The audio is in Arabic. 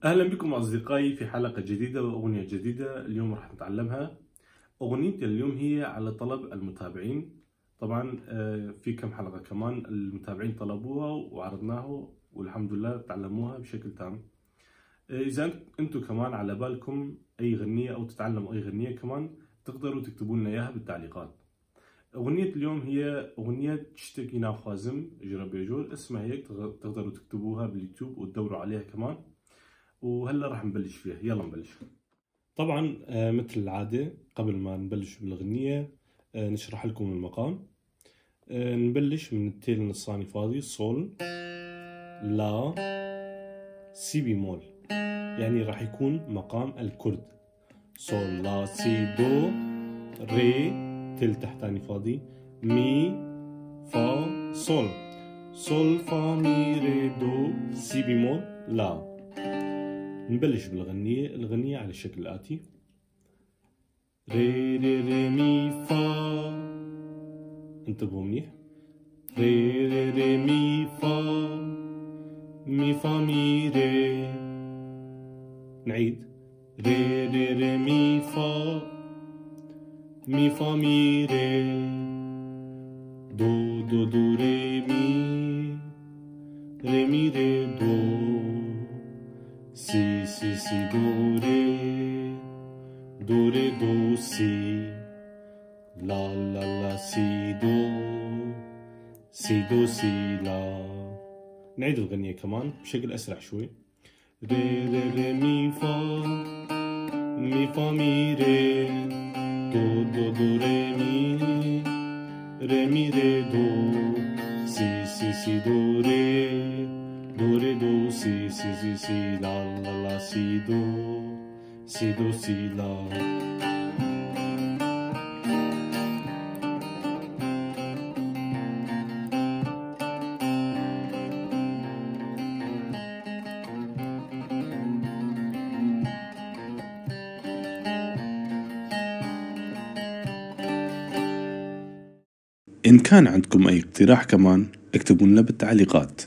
أهلا بكم أصدقائي في حلقة جديدة وأغنية جديدة. اليوم راح نتعلمها. أغنيتي اليوم هي على طلب المتابعين. طبعا في كم حلقة كمان المتابعين طلبوها وعرضناها والحمد لله تعلموها بشكل تام. إذا أنتم كمان على بالكم أي غنية أو تتعلموا أي غنية كمان تقدروا تكتبوا لنا إياها بالتعليقات. أغنية اليوم هي أغنية تشتكي ناخوازم جرى بيجور، اسمها هيك، تقدروا تكتبوها باليوتيوب وتدوروا عليها كمان. وهلا راح نبلش فيها، يلا نبلش. طبعا مثل العادة قبل ما نبلش بالأغنية نشرح لكم المقام. نبلش من التيل النصاني فاضي، صول لا سي بيمول، يعني راح يكون مقام الكرد. صول لا سي دو ري، تيل تحتاني فاضي، مي فا صول، صول فا مي ري دو سي بيمول لا. نبلش بالغنية. الغنية على الشكل الآتي: ري ري ري مي فا، انتبهوا منيح، ري ري ري مي فا مي فا مي ري. نعيد: ري ري ري مي فا مي فا مي ري، دو دو دو ري مي ري مي ري دو، سي سي سي دو ري دو ري دو سي، لا لا لا سي دو سي دو سي لا. نعيد الغنية كمان بشكل أسرع شوي: ري ري ري مي فا مي ري، دو دو دو ري مي ري دو، سي سي سي دو ري دو سي سي سي سي، لا لا لا سي دو سي لا. إن كان عندكم أي اقتراح كمان اكتبوا لنا بالتعليقات.